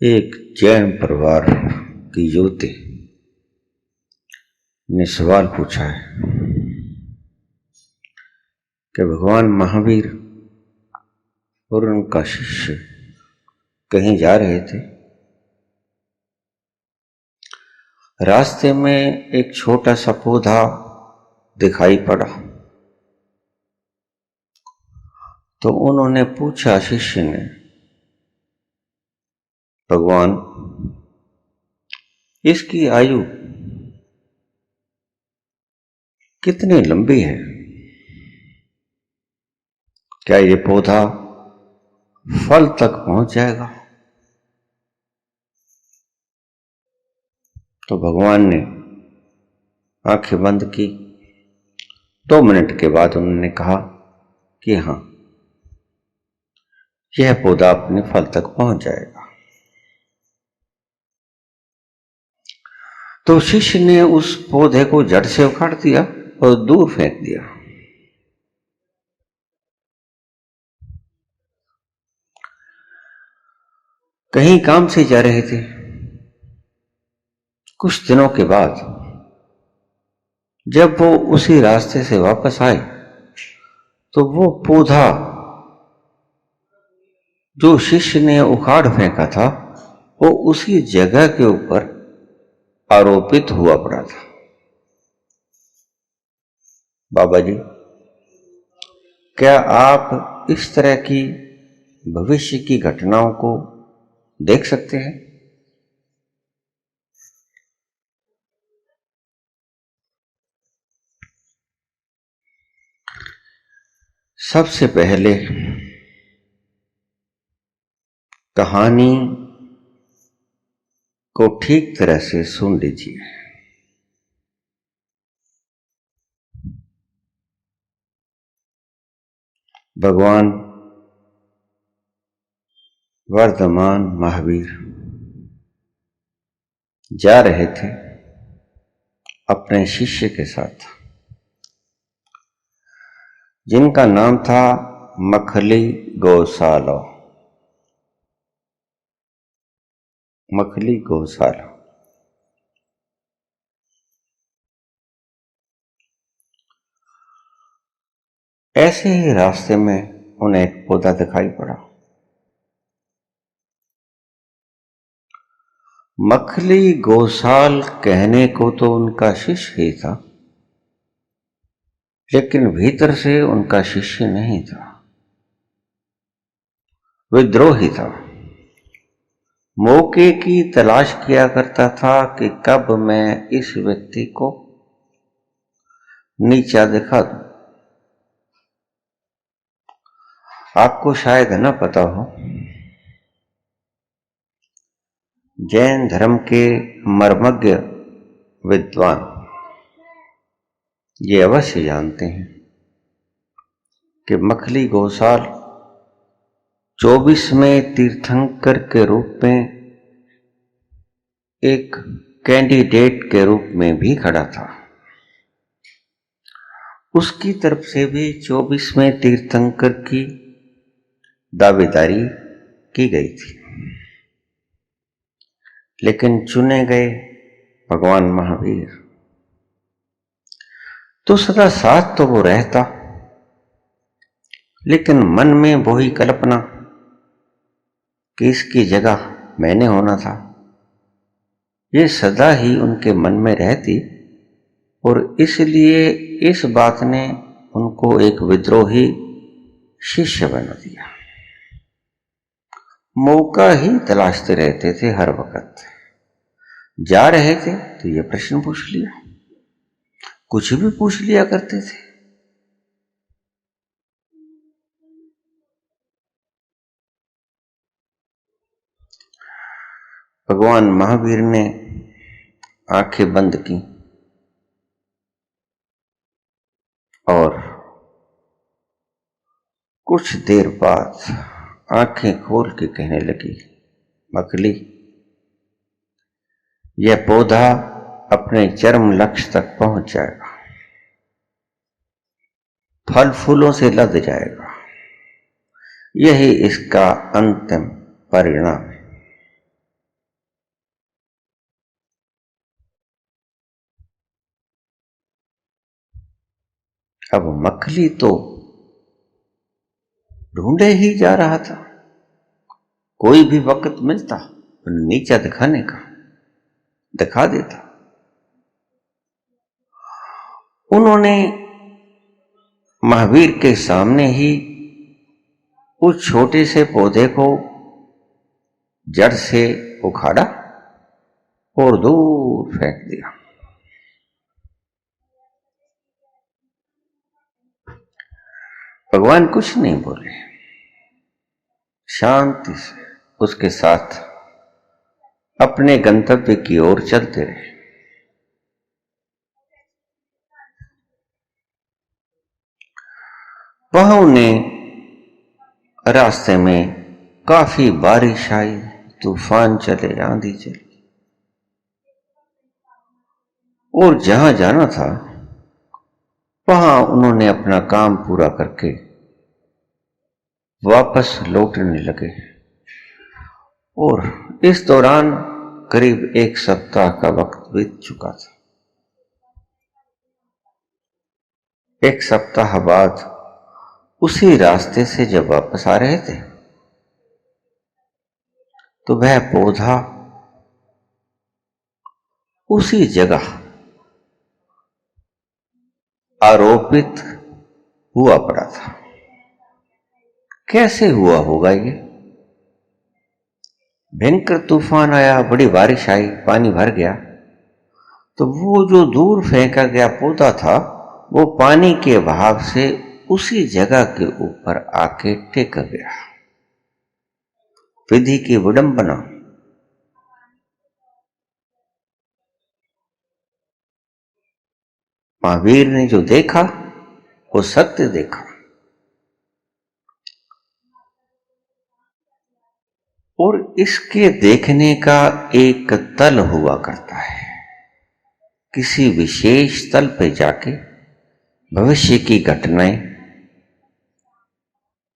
एक जैन परिवार की युवती ने सवाल पूछा है कि भगवान महावीर और उनका शिष्य कहीं जा रहे थे। रास्ते में एक छोटा सा पौधा दिखाई पड़ा तो उन्होंने पूछा, शिष्य ने, भगवान, इसकी आयु कितनी लंबी है? क्या ये पौधा फल तक पहुंच जाएगा? तो भगवान ने आंखें बंद की। 2 मिनट के बाद उन्होंने कहा कि हां, यह पौधा अपने फल तक पहुंच जाएगा। तो शिष्य ने उस पौधे को जड़ से उखाड़ दिया और दूर फेंक दिया। कहीं काम से जा रहे थे। कुछ दिनों के बाद जब वो उसी रास्ते से वापस आए तो वो पौधा जो शिष्य ने उखाड़ फेंका था वो उसी जगह के ऊपर आरोपित हुआ पड़ा था। बाबा जी, क्या आप इस तरह की भविष्य की घटनाओं को देख सकते हैं? सबसे पहले कहानी को ठीक तरह से सुन लीजिए। भगवान वर्धमान महावीर जा रहे थे अपने शिष्य के साथ, जिनका नाम था मखली गौशाला। मखली गौशाला। ऐसे ही रास्ते में उन्हें एक पौधा दिखाई पड़ा। मखली गौशाल कहने को तो उनका शिष्य ही था, लेकिन भीतर से उनका शिष्य नहीं था, विद्रोही था। मौके की तलाश किया करता था कि कब मैं इस व्यक्ति को नीचा दिखा दूं। आपको शायद न पता हो, जैन धर्म के मर्मज्ञ विद्वान ये अवश्य जानते हैं कि मखली गौशाल 24वें तीर्थंकर के रूप में एक कैंडिडेट के रूप में भी खड़ा था। उसकी तरफ से भी 24वें तीर्थंकर की दावेदारी की गई थी, लेकिन चुने गए भगवान महावीर। तो सदा साथ तो वो रहता, लेकिन मन में वही कल्पना कि इसकी जगह मैंने होना था, ये सदा ही उनके मन में रहती, और इसलिए इस बात ने उनको एक विद्रोही शिष्य बना दिया। मौका ही तलाशते रहते थे हर वक्त। जा रहे थे तो ये प्रश्न पूछ लिया, कुछ भी पूछ लिया करते थे। भगवान महावीर ने आंखें बंद की और कुछ देर बाद आंखें खोल के कहने लगी, मखली, यह पौधा अपने चरम लक्ष्य तक पहुंच जाएगा, फल फूलों से लद जाएगा, यही इसका अंतिम परिणाम है। अब मखली तो ढूंढे ही जा रहा था, कोई भी वक्त मिलता तो नीचा दिखाने का दिखा देता। उन्होंने महावीर के सामने ही उस छोटे से पौधे को जड़ से उखाड़ा और दूर फेंक दिया। भगवान कुछ नहीं बोले, शांति से उसके साथ अपने गंतव्य की ओर चलते रहे। वहां उन्हें रास्ते में काफी बारिश आई, तूफान चले, आंधी चली, और जहां जाना था वहां उन्होंने अपना काम पूरा करके वापस लौटने लगे। और इस दौरान करीब 1 सप्ताह का वक्त बीत चुका था। 1 सप्ताह बाद उसी रास्ते से जब वापस आ रहे थे तो वह पौधा उसी जगह आरोपित हुआ पड़ा था। कैसे हुआ होगा ये? भयंकर तूफान आया, बड़ी बारिश आई, पानी भर गया, तो वो जो दूर फेंका गया पौधा था वो पानी के बहाव से उसी जगह के ऊपर आके टेक गया। विधि की विडंबना। महावीर ने जो देखा वो सत्य देखा, और इसके देखने का एक तल हुआ करता है। किसी विशेष तल पे जाके भविष्य की घटनाएं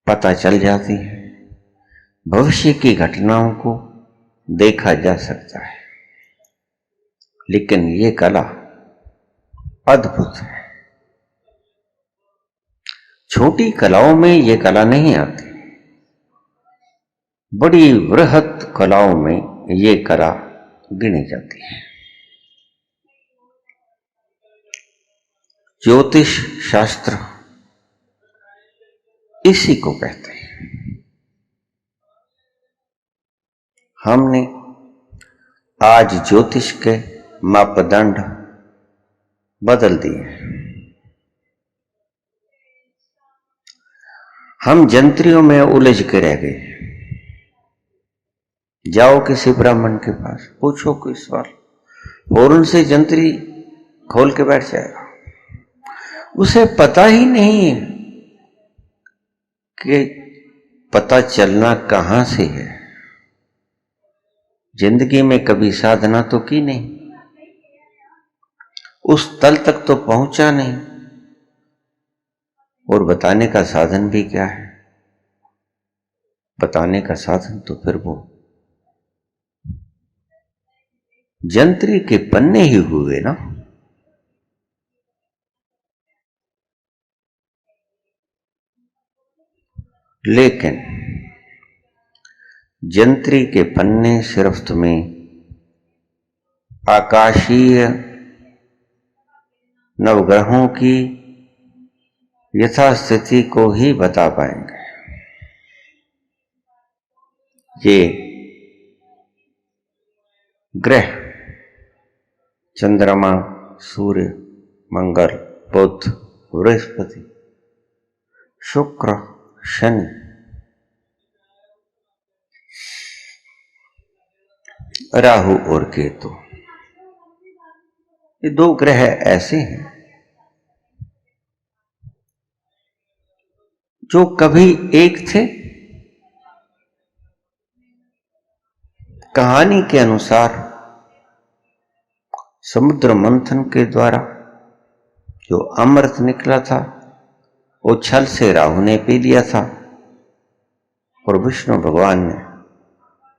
पता चल जाती हैं, भविष्य की घटनाओं को देखा जा सकता है। लेकिन ये कला अद्भुत है। छोटी कलाओं में ये कला नहीं आती, बड़ी वृहत कलाओं में ये कला गिनी जाती है। ज्योतिष शास्त्र इसी को कहते हैं। हमने आज ज्योतिष के मापदंड बदल दिए। हम जंत्रियों में उलझ के रह गए। जाओ किसी ब्राह्मण के पास, पूछो कोई सवाल, फौरन से जंत्री खोल के बैठ जाएगा। उसे पता ही नहीं है कि पता चलना कहां से है। जिंदगी में कभी साधना तो की नहीं, उस तल तक तो पहुंचा नहीं, और बताने का साधन भी क्या है? बताने का साधन तो फिर वो जंत्री के पन्ने ही हुए ना। लेकिन जंत्री के पन्ने सिर्फ तुम्हें आकाशीय नवग्रहों की यथास्थिति को ही बता पाएंगे। ये ग्रह चंद्रमा, सूर्य, मंगल, बुध, बृहस्पति, शुक्र, शनि, राहु और केतु, ये 2 ग्रह ऐसे हैं जो कभी एक थे। कहानी के अनुसार समुद्र मंथन के द्वारा जो अमृत निकला था वो छल से राहु ने पी लिया था, और विष्णु भगवान ने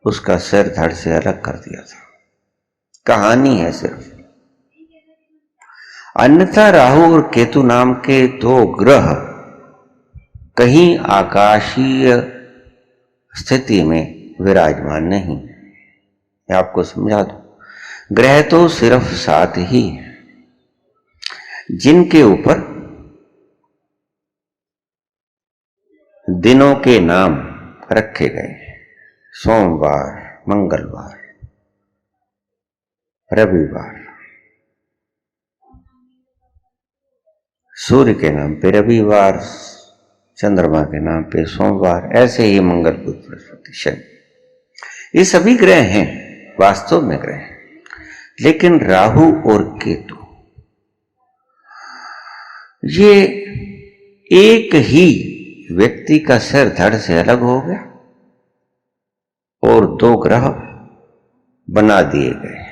उसका सिर धड़ से अलग कर दिया था। कहानी है सिर्फ। अन्यथा राहु और केतु नाम के दो ग्रह कहीं आकाशीय स्थिति में विराजमान नहीं। मैं आपको समझा दूं, ग्रह तो सिर्फ 7 ही है जिनके ऊपर दिनों के नाम रखे गए। सोमवार, मंगलवार, रविवार, सूर्य के नाम पे रविवार, चंद्रमा के नाम पे सोमवार, ऐसे ही मंगल, बुध, बृहस्पति, शनि, ये सभी ग्रह हैं, वास्तव में ग्रह हैं। लेकिन राहु और केतु ये एक ही व्यक्ति का सिर धड़ से अलग हो गया और दो ग्रह बना दिए गए।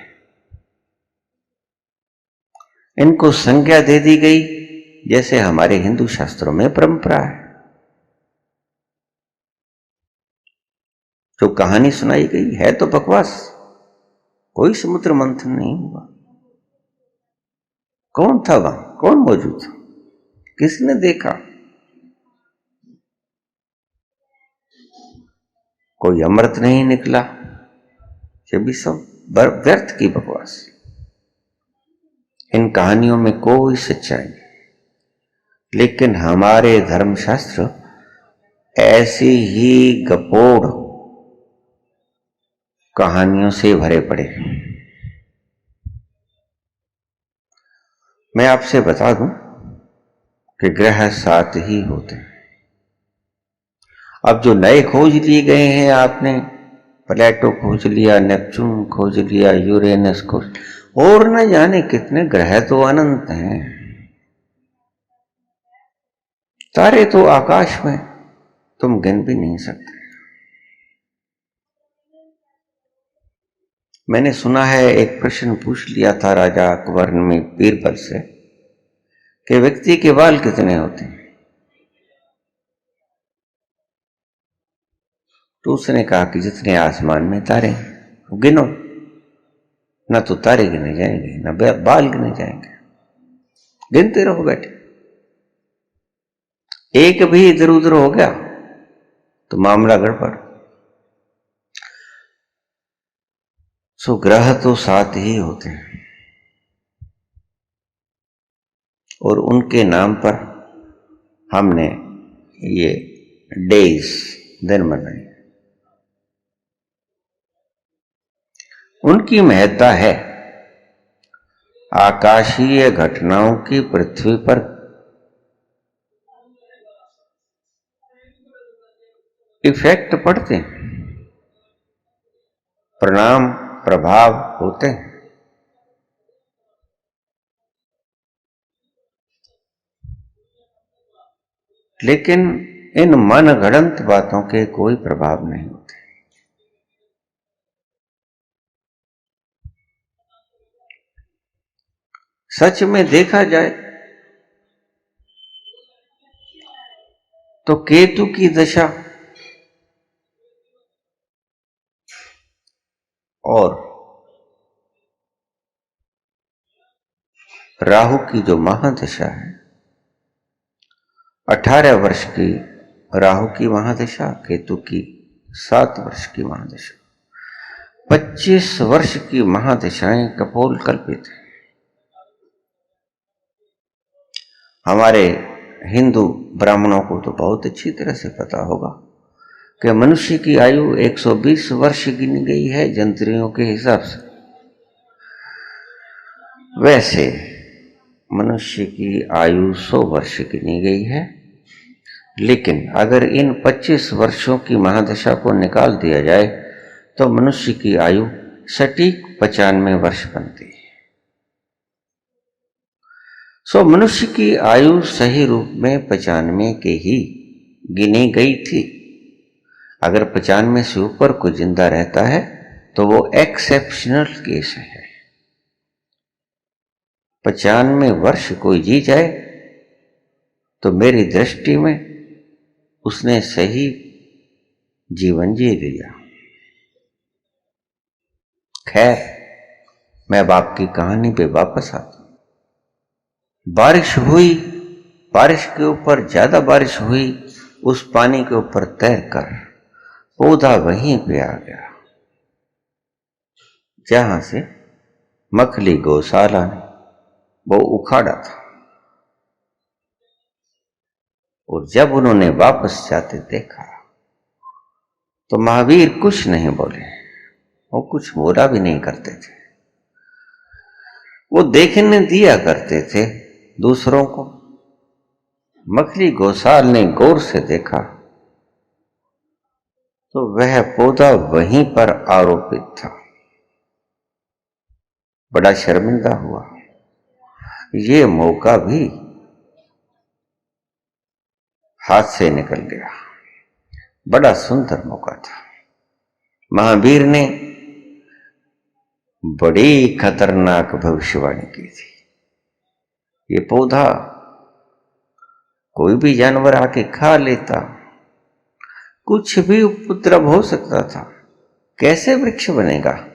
इनको संज्ञा दे दी गई जैसे हमारे हिंदू शास्त्रों में परंपरा है। जो कहानी सुनाई गई है तो बकवास, कोई समुद्र मंथन नहीं हुआ। कौन था वहां, कौन मौजूद था, किसने देखा? कोई अमृत नहीं निकला। ये भी सब व्यर्थ की बकवास। इन कहानियों में कोई सच्चाई नहीं। लेकिन हमारे धर्मशास्त्र ऐसी ही गपोड़ कहानियों से भरे पड़े। मैं आपसे बता दूं कि ग्रह 7 ही होते हैं। अब जो नए खोज लिए गए हैं, आपने प्लेटो खोज लिया, नेपच्यून खोज लिया, यूरेनस खोज, और न जाने कितने ग्रह तो अनंत हैं। तारे तो आकाश में तुम गिन भी नहीं सकते। मैंने सुना है, एक प्रश्न पूछ लिया था राजा अकबर ने बीरबल से कि व्यक्ति के बाल कितने होते हैं, तो उसने कहा कि जितने आसमान में तारे, गिनो। ना तो तारे गिने जाएंगे, ना बाल गिने जाएंगे, गिनते रहो बैठे। एक भी इधर उधर हो गया तो मामला गड़बड़। सो ग्रह तो 7 ही होते हैं और उनके नाम पर हमने ये डेज, दिन मनाए। उनकी महत्ता है आकाशीय घटनाओं की पृथ्वी पर इफेक्ट पड़ते हैं, परिणाम, प्रभाव होते हैं। लेकिन इन मनगढ़ंत बातों के कोई प्रभाव नहीं होते। सच में देखा जाए तो केतु की दशा और राहु की जो महादशा है, 18 वर्ष की राहु की महादशा, केतु की 7 वर्ष की महादशा, 25 वर्ष की महादशाएं कपोल कल्पित है। हमारे हिंदू ब्राह्मणों को तो बहुत अच्छी तरह से पता होगा कि मनुष्य की आयु 120 वर्ष गिनी गई है जंत्रियों के हिसाब से। वैसे मनुष्य की आयु 100 वर्ष गिनी गई है। लेकिन अगर इन 25 वर्षों की महादशा को निकाल दिया जाए तो मनुष्य की आयु सटीक 95 वर्ष बनती है। सो मनुष्य की आयु सही रूप में 95 के ही गिनी गई थी। अगर 95 से ऊपर कोई जिंदा रहता है तो वो एक्सेप्शनल केस है। 95 वर्ष कोई जी जाए तो मेरी दृष्टि में उसने सही जीवन जी लिया। खैर, मैं अब आपकी कहानी पे वापस आता हूं। बारिश हुई, बारिश के ऊपर ज्यादा बारिश हुई, उस पानी के ऊपर तैरकर पौधा वहीं पे आ गया जहां से मखली गौशाला ने वो उखाड़ा था। और जब उन्होंने वापस जाते देखा तो महावीर कुछ नहीं बोले, वो कुछ बोला भी नहीं करते थे। वो देखने दिया करते थे दूसरों को। मखली गौसाल ने गौर से देखा तो वह पौधा वहीं पर आरोपित था। बड़ा शर्मिंदा हुआ, ये मौका भी हाथ से निकल गया। बड़ा सुंदर मौका था। महावीर ने बड़ी खतरनाक भविष्यवाणी की थी। ये पौधा कोई भी जानवर आके खा लेता, कुछ भी उपद्रव हो सकता था, कैसे वृक्ष बनेगा?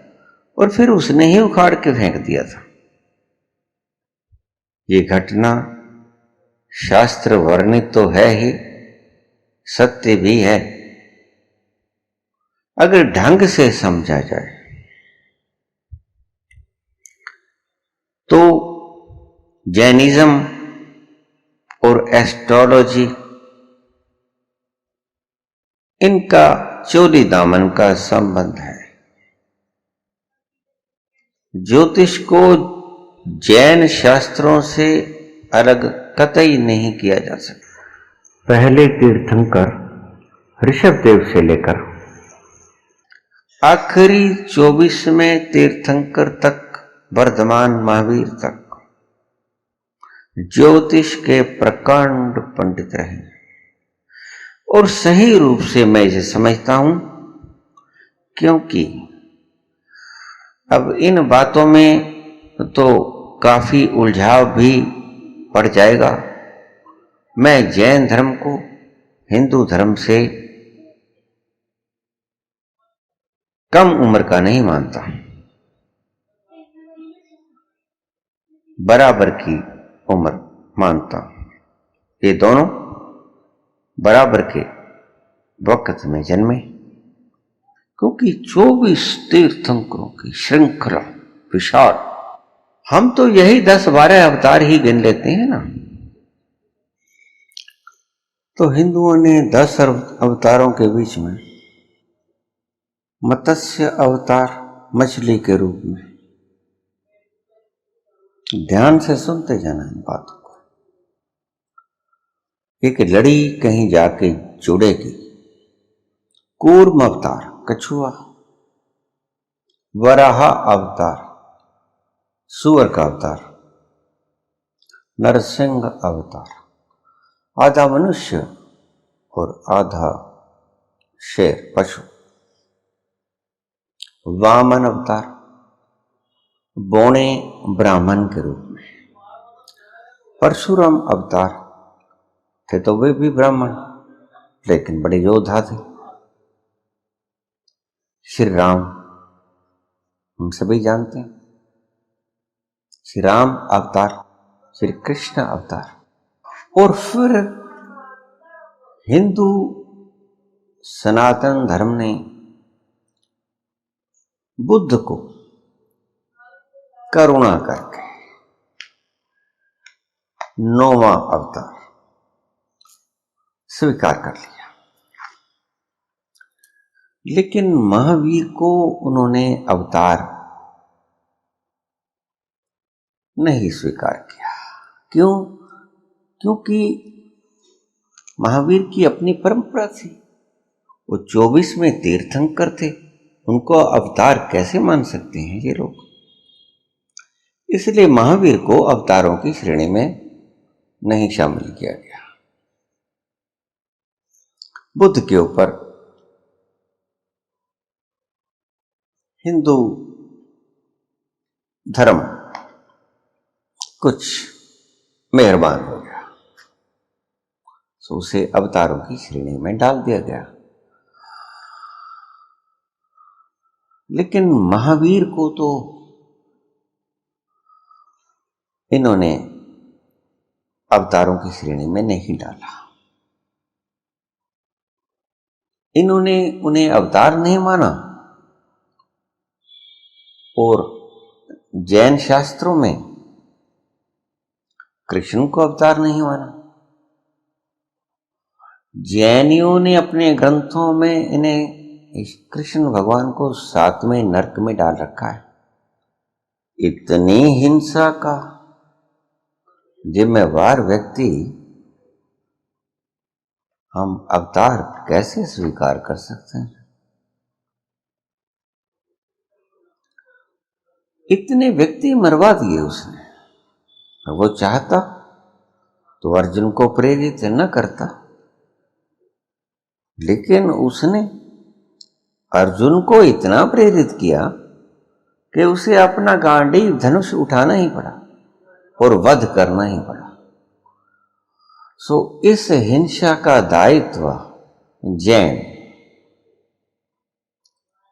और फिर उसने ही उखाड़ के फेंक दिया था। ये घटना शास्त्र वर्णित तो है ही, सत्य भी है अगर ढंग से समझा जाए तो। जैनिज्म और एस्ट्रोलॉजी, इनका चोली दामन का संबंध है। ज्योतिष को जैन शास्त्रों से अलग कतई नहीं किया जा सकता। पहले तीर्थंकर ऋषभदेव से लेकर आखिरी 24वें तीर्थंकर तक, वर्धमान महावीर तक ज्योतिष के प्रकांड पंडित रहे। और सही रूप से मैं इसे समझता हूं, क्योंकि अब इन बातों में तो काफी उलझाव भी पड़ जाएगा। मैं जैन धर्म को हिंदू धर्म से कम उम्र का नहीं मानता, बराबर की उम्र मानता हूं। ये दोनों बराबर के वक्त में जन्मे, क्योंकि 24 तीर्थंकरों की श्रृंखला विशाल। हम तो यही 10-12 अवतार ही गिन लेते हैं ना। तो हिंदुओं ने 10 अवतारों के बीच में मत्स्य अवतार, मछली के रूप में, ध्यान से सुनते जाना इन बातों को। एक लड़ी कहीं जाके जुड़ेगी। कूर्म अवतार कछुआ, वराह अवतार सूअर का अवतार, नरसिंह अवतार आधा मनुष्य और आधा शेर पशु, वामन अवतार बौने ब्राह्मण के रूप में, परशुराम अवतार थे तो वे भी ब्राह्मण लेकिन बड़े योद्धा थे। श्री राम हम सभी जानते हैं, श्री राम अवतार, श्री कृष्ण अवतार। और फिर हिंदू सनातन धर्म ने बुद्ध को करुणा करके 9वां अवतार स्वीकार कर लिया। लेकिन महावीर को उन्होंने अवतार नहीं स्वीकार किया। क्यों? क्योंकि महावीर की अपनी परंपरा थी। वो 24वें तीर्थंकर थे, उनको अवतार कैसे मान सकते हैं ये लोग? इसलिए महावीर को अवतारों की श्रेणी में नहीं शामिल किया गया। बुद्ध के ऊपर हिंदू धर्म कुछ मेहरबान हो गया, तो उसे अवतारों की श्रेणी में डाल दिया गया। लेकिन महावीर को तो इन्होंने अवतारों की श्रेणी में नहीं डाला। इन्होंने उन्हें अवतार नहीं माना और जैन शास्त्रों में कृष्ण को अवतार नहीं माना। जैनियों ने अपने ग्रंथों में इन्हें कृष्ण भगवान को 7वें नरक में डाल रखा है। इतनी हिंसा का जिम्मेवार व्यक्ति हम अवतार कैसे स्वीकार कर सकते हैं? इतने व्यक्ति मरवा दिए उसने। वो चाहता तो अर्जुन को प्रेरित न करता, लेकिन उसने अर्जुन को इतना प्रेरित किया कि उसे अपना गांडीव धनुष उठाना ही पड़ा और वध करना ही पड़ा। सो इस हिंसा का दायित्व जैन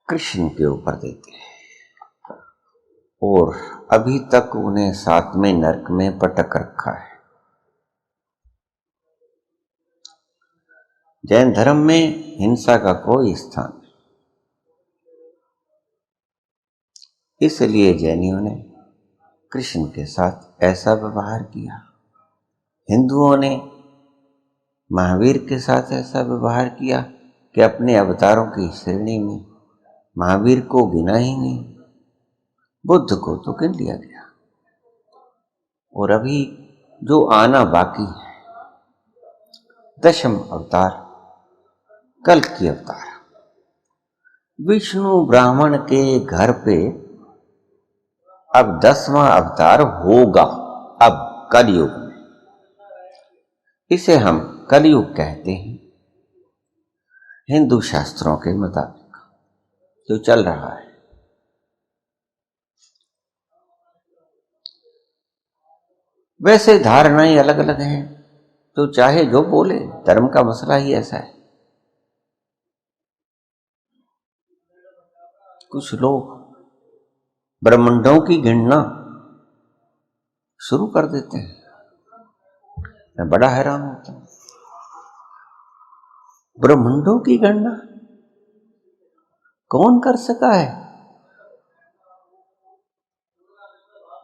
कृष्ण के ऊपर देते हैं और अभी तक उन्हें 7वें नरक में पटक रखा है। जैन धर्म में हिंसा का कोई स्थान नहीं, इसलिए जैनियों ने कृष्ण के साथ ऐसा व्यवहार किया। हिंदुओं ने महावीर के साथ ऐसा व्यवहार किया कि अपने अवतारों की श्रेणी में महावीर को गिना ही नहीं, बुद्ध को तो गिन लिया गया। और अभी जो आना बाकी है, दशम अवतार कल्कि अवतार, विष्णु ब्राह्मण के घर पे अब 10वां अवतार होगा। अब कलयुग में, इसे हम कलयुग कहते हैं हिंदू शास्त्रों के मुताबिक जो चल रहा है। वैसे धारणाएं अलग अलग हैं, तो चाहे जो बोले, धर्म का मसला ही ऐसा है। कुछ लोग ब्रह्मांडों की गणना शुरू कर देते हैं, मैं बड़ा हैरान होता हूं। ब्रह्मांडों की गणना कौन कर सका है?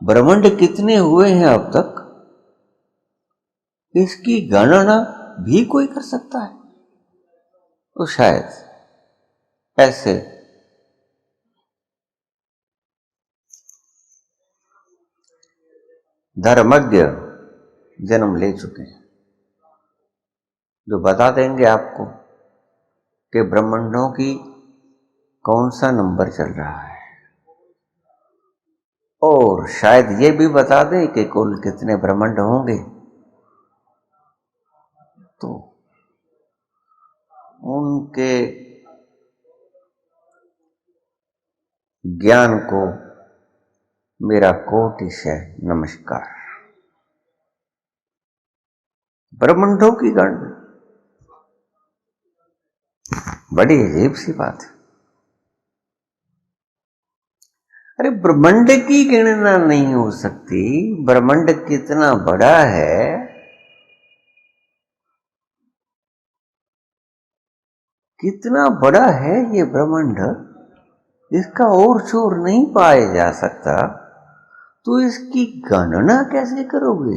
ब्रह्मांड कितने हुए हैं अब तक, इसकी गणना भी कोई कर सकता है? तो शायद ऐसे धर्मज्ञ जन्म ले चुके हैं जो बता देंगे आपको कि ब्रह्मांडों की कौन सा नंबर चल रहा है, और शायद ये भी बता दें कि कुल कितने ब्रह्मांड होंगे। तो उनके ज्ञान को मेरा कोटिशः नमस्कार। ब्रह्मांडों की गणना बड़ी अजीब सी बात है। अरे ब्रह्मांड की गणना नहीं हो सकती, ब्रह्मांड कितना बड़ा है, कितना बड़ा है ये ब्रह्मांड, इसका और छोर नहीं पाया जा सकता। तो इसकी गणना कैसे करोगे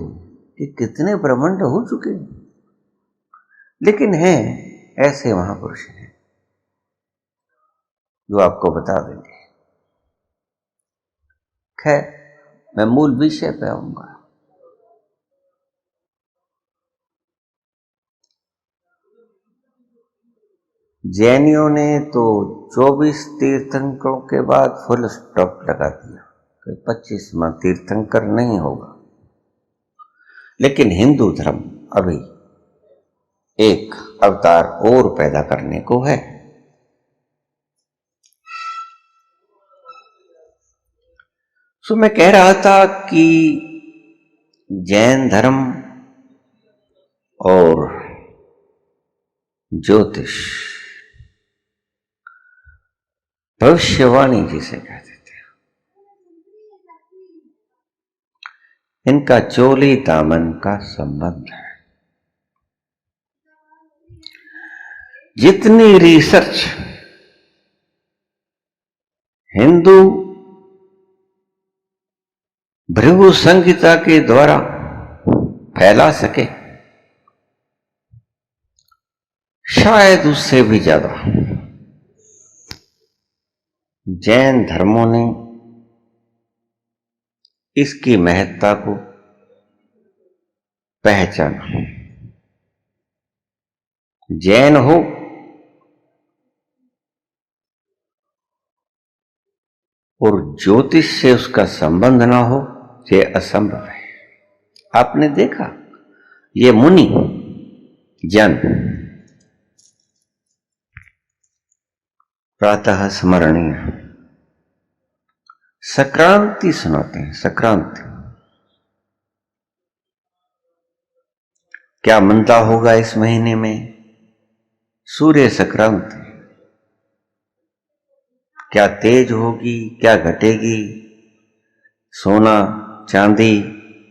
कि कितने ब्रह्मांड हो चुके हैं? लेकिन हैं ऐसे महापुरुष हैं जो आपको बता देंगे। खैर, मैं मूल विषय पे आऊंगा। जैनियों ने तो 24 तीर्थंकरों के बाद फुल स्टॉप लगा दिया कि 25वां तीर्थंकर नहीं होगा। लेकिन हिंदू धर्म अभी एक अवतार और पैदा करने को है। सो मैं कह रहा था कि जैन धर्म और ज्योतिष, भविष्यवाणी जिसे कहते थे, इनका चोली दामन का संबंध है। जितनी रिसर्च हिंदू भृगु संहिता के द्वारा फैला सके, शायद उससे भी ज्यादा जैन धर्मों ने इसकी महत्ता को पहचाना। जैन हो और ज्योतिष से उसका संबंध ना हो, यह असंभव है। आपने देखा, ये मुनि जन प्रातः स्मरणीय संक्रांति सुनाते हैं। संक्रांति क्या मनता होगा इस महीने में? सूर्य संक्रांति क्या तेज होगी, क्या घटेगी? सोना चांदी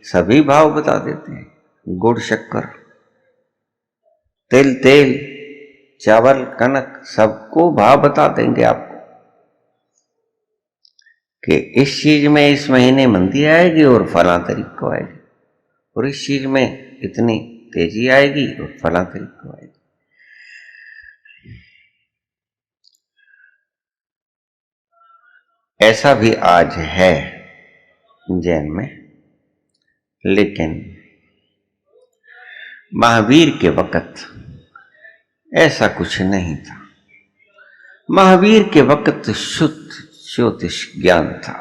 सभी भाव बता देते हैं। गुड़ शक्कर, तिल तेल, चावल कनक, सबको भाव बता देंगे आपको कि इस चीज में इस महीने मंदी आएगी और फला तारीख को आएगी, और इस चीज में इतनी तेजी आएगी और फला तारीख को आएगी। ऐसा भी आज है जैन में, लेकिन महावीर के वक्त ऐसा कुछ नहीं था। महावीर के वक्त शुद्ध ज्योतिष ज्ञान था,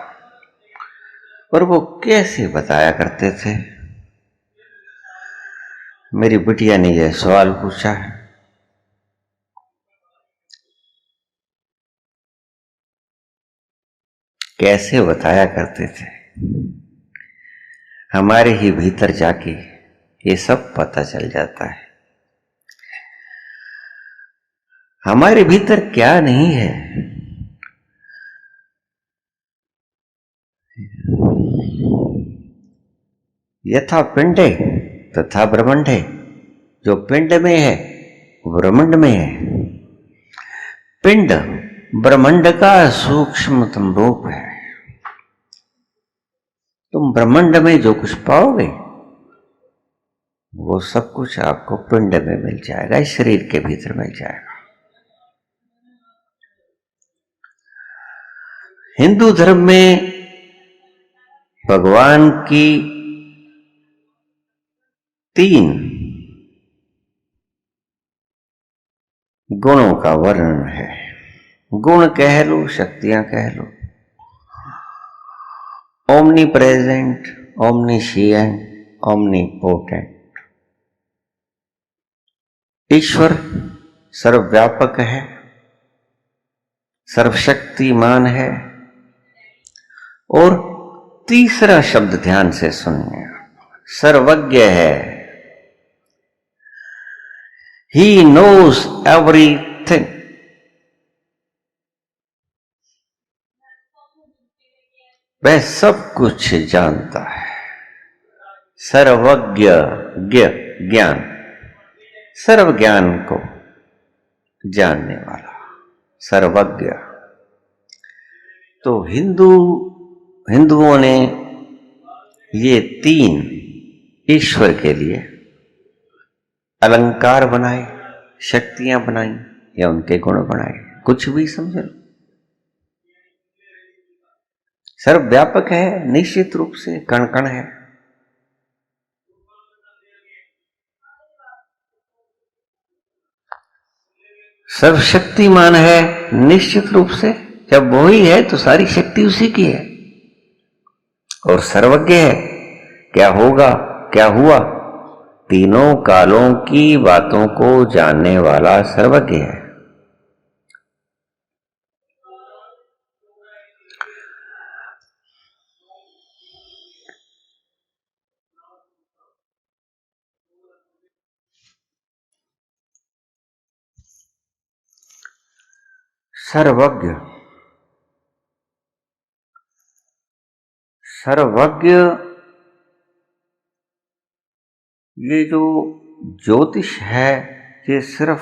और वो कैसे बताया करते थे? मेरी बिटिया ने यह सवाल पूछा है। कैसे बताया करते थे? हमारे ही भीतर जाके ये सब पता चल जाता है। हमारे भीतर क्या नहीं है। यथा पिंडे तथा ब्रह्मंडे, जो पिंड में है ब्रह्मांड में है। पिंड ब्रह्मांड का सूक्ष्मतम रूप है। तुम ब्रह्मांड में जो कुछ पाओगे वो सब कुछ आपको पिंड में मिल जाएगा, इस शरीर के भीतर मिल जाएगा। हिंदू धर्म में भगवान की 3 गुणों का वर्णन है। गुण कह लो, शक्तियां कह लो। Omnipresent, omniscient, omnipotent. ईश्वर सर्वव्यापक है, सर्वशक्तिमान है। और तीसरा शब्द ध्यान से सुनिए, सर्वज्ञ है। He knows everything. वह सब कुछ जानता है। सर्वज्ञ, ज्ञान, सर्व ज्ञान को जानने वाला, सर्वज्ञ। तो हिंदुओं ने ये 3 ईश्वर के लिए अलंकार बनाए, शक्तियां बनाई, या उनके गुण बनाए, कुछ भी समझ लो। सर्वव्यापक है, निश्चित रूप से कण कण है। सर्वशक्तिमान है, निश्चित रूप से। जब वो ही है तो सारी शक्ति उसी की है। और सर्वज्ञ है, क्या होगा क्या हुआ, तीनों कालों की बातों को जानने वाला सर्वज्ञ है। सर्वज्ञ, सर्वज्ञ ये जो ज्योतिष है ये सिर्फ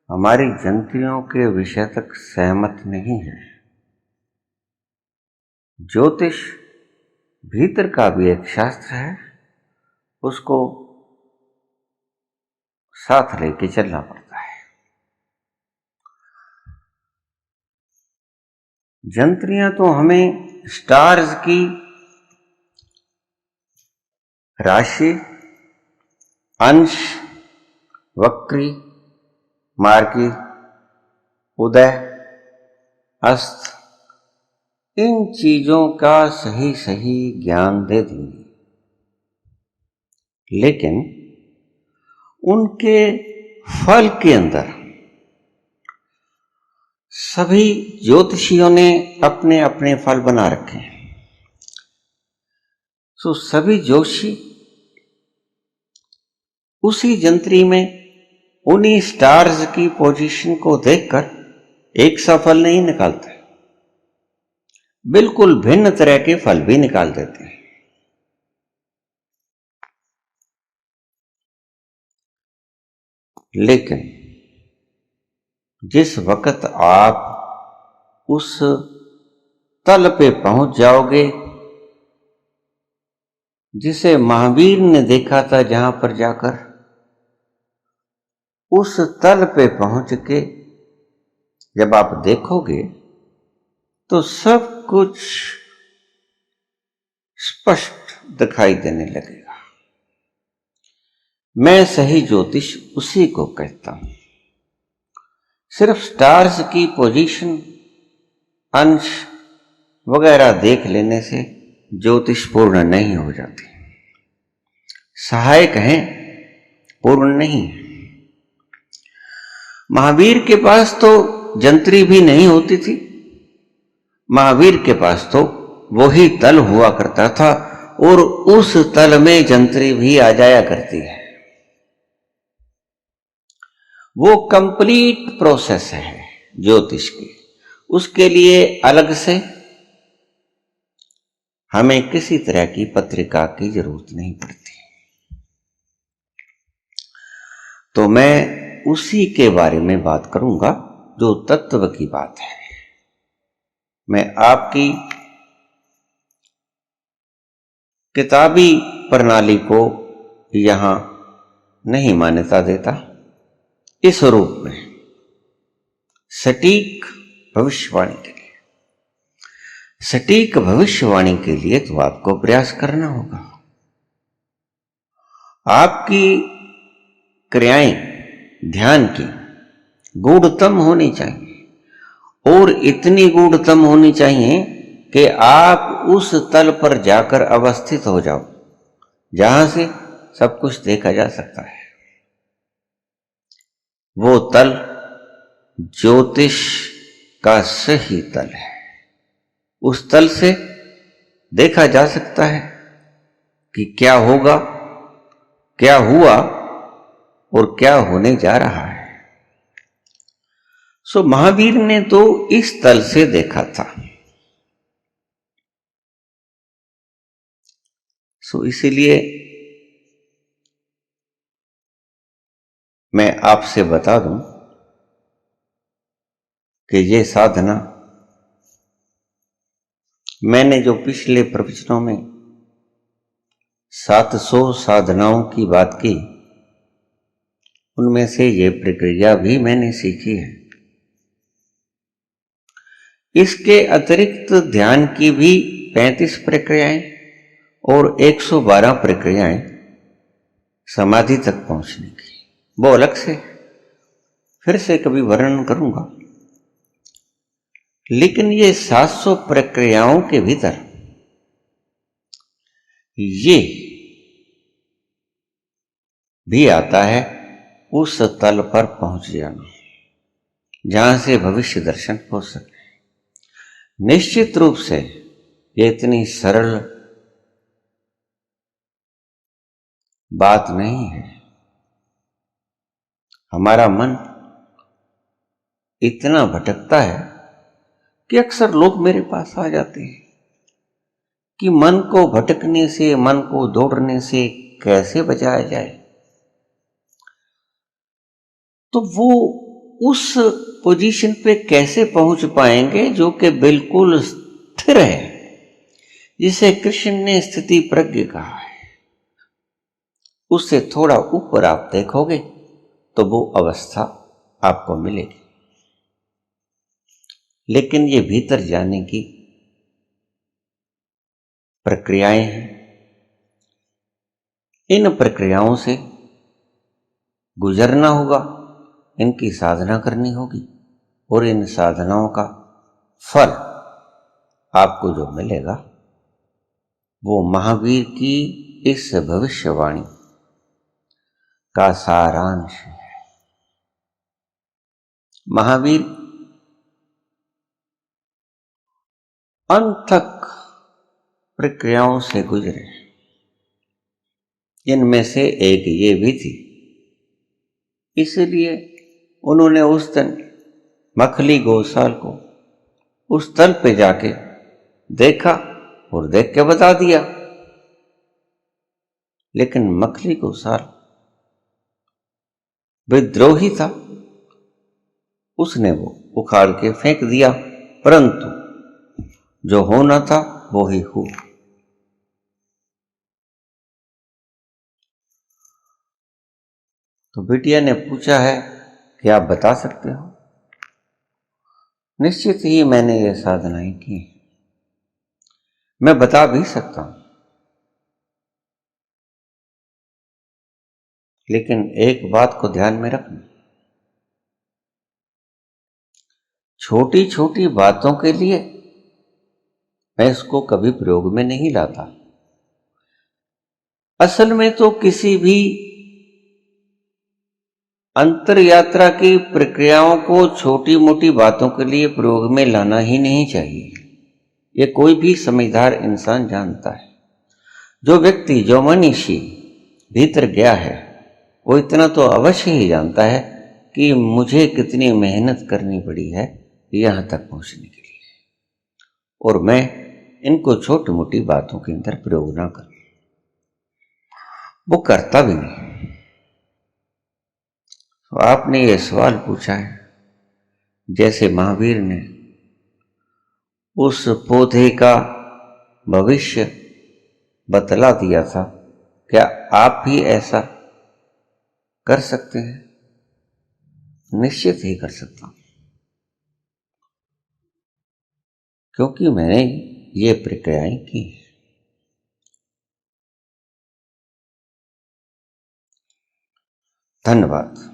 हमारी जंत्रियों के विषय तक सहमत नहीं है। ज्योतिष भीतर का भी एक शास्त्र है, उसको साथ लेके चलना पड़ता है। जंत्रियां तो हमें स्टार्स की राशि, अंश, वक्री, मार्गी, उदय, अस्त, इन चीजों का सही सही ज्ञान दे देंगी, लेकिन उनके फल के अंदर सभी ज्योतिषियों ने अपने अपने फल बना रखे हैं। तो सभी ज्योतिषी उसी जंत्री में उन्हीं स्टार्स की पोजीशन को देखकर एक सा फल नहीं निकालते, बिल्कुल भिन्न तरह के फल भी निकाल देते हैं। लेकिन जिस वक्त आप उस तल पे पहुंच जाओगे जिसे महावीर ने देखा था, जहां पर जाकर उस तल पे पहुंच के जब आप देखोगे तो सब कुछ स्पष्ट दिखाई देने लगेगा। मैं सही ज्योतिष उसी को कहता हूं। सिर्फ स्टार्स की पोजीशन, अंश वगैरह देख लेने से ज्योतिष पूर्ण नहीं हो जाती। सहायक हैं, पूर्ण नहीं। महावीर के पास तो जंत्री भी नहीं होती थी। महावीर के पास तो वही तल हुआ करता था और उस तल में जंत्री भी आ जाया करती है। वो कंप्लीट प्रोसेस है ज्योतिष की। उसके लिए अलग से हमें किसी तरह की पत्रिका की जरूरत नहीं पड़ती। तो मैं उसी के बारे में बात करूंगा जो तत्व की बात है। मैं आपकी किताबी प्रणाली को यहां नहीं मान्यता देता। इस रूप में सटीक भविष्यवाणी के लिए, सटीक भविष्यवाणी के लिए तो आपको प्रयास करना होगा। आपकी क्रियाएं ध्यान की गूढ़तम होनी चाहिए और इतनी गूढ़तम होनी चाहिए कि आप उस तल पर जाकर अवस्थित हो जाओ जहां से सब कुछ देखा जा सकता है। वो तल ज्योतिष का सही तल है। उस तल से देखा जा सकता है कि क्या होगा, क्या हुआ और क्या होने जा रहा है। सो महावीर ने तो इस तल से देखा था। सो इसीलिए मैं आपसे बता दूं कि ये साधना मैंने जो पिछले प्रवचनों में 700 साधनाओं की बात की, उनमें से ये प्रक्रिया भी मैंने सीखी है। इसके अतिरिक्त ध्यान की भी 35 प्रक्रियाएं और 112 प्रक्रियाएं समाधि तक पहुंचने की, वो अलग से फिर से कभी वर्णन करूंगा। लेकिन ये 700 प्रक्रियाओं के भीतर ये भी आता है उस तल पर पहुंच जाना जहां से भविष्य दर्शन हो सके। निश्चित रूप से ये इतनी सरल बात नहीं है। हमारा मन इतना भटकता है कि अक्सर लोग मेरे पास आ जाते हैं कि मन को भटकने से, मन को दौड़ने से कैसे बचाया जाए, तो वो उस पोजीशन पे कैसे पहुंच पाएंगे जो कि बिल्कुल स्थिर है, जिसे कृष्ण ने स्थिति प्रज्ञ कहा है। उससे थोड़ा ऊपर आप देखोगे तो वो अवस्था आपको मिलेगी। लेकिन ये भीतर जाने की प्रक्रियाएं हैं। इन प्रक्रियाओं से गुजरना होगा, इनकी साधना करनी होगी, और इन साधनाओं का फल आपको जो मिलेगा वो महावीर की इस भविष्यवाणी का सारांश है। महावीर अनथक प्रक्रियाओं से गुजरे, इनमें से एक ये भी थी। इसलिए उन्होंने उस दिन मखली गौशाल को उस तल पे जाके देखा और देख के बता दिया। लेकिन मखली गौशाल विद्रोही था, उसने वो उखाड़ के फेंक दिया, परंतु जो होना था वो ही हुआ। तो बिटिया ने पूछा है कि आप बता सकते हो? निश्चित ही मैंने ये साधनाएं की, मैं बता भी सकता हूं, लेकिन एक बात को ध्यान में रखना, छोटी छोटी बातों के लिए मैं इसको कभी प्रयोग में नहीं लाता। असल में तो किसी भी अंतर यात्रा की प्रक्रियाओं को छोटी मोटी बातों के लिए प्रयोग में लाना ही नहीं चाहिए। ये कोई भी समझदार इंसान जानता है। जो व्यक्ति, जो मनीषी भीतर गया है, वो इतना तो अवश्य ही जानता है कि मुझे कितनी मेहनत करनी पड़ी है यहां तक पहुंचने के लिए, और मैं इनको छोटी मोटी बातों के अंदर प्रयोग ना करूं, वो करता भी नहीं। तो आपने ये सवाल पूछा है, जैसे महावीर ने उस पौधे का भविष्य बतला दिया था, क्या आप भी ऐसा कर सकते हैं? निश्चित ही कर सकता हूं, क्योंकि मैंने ये प्रक्रियाएं की। धन्यवाद।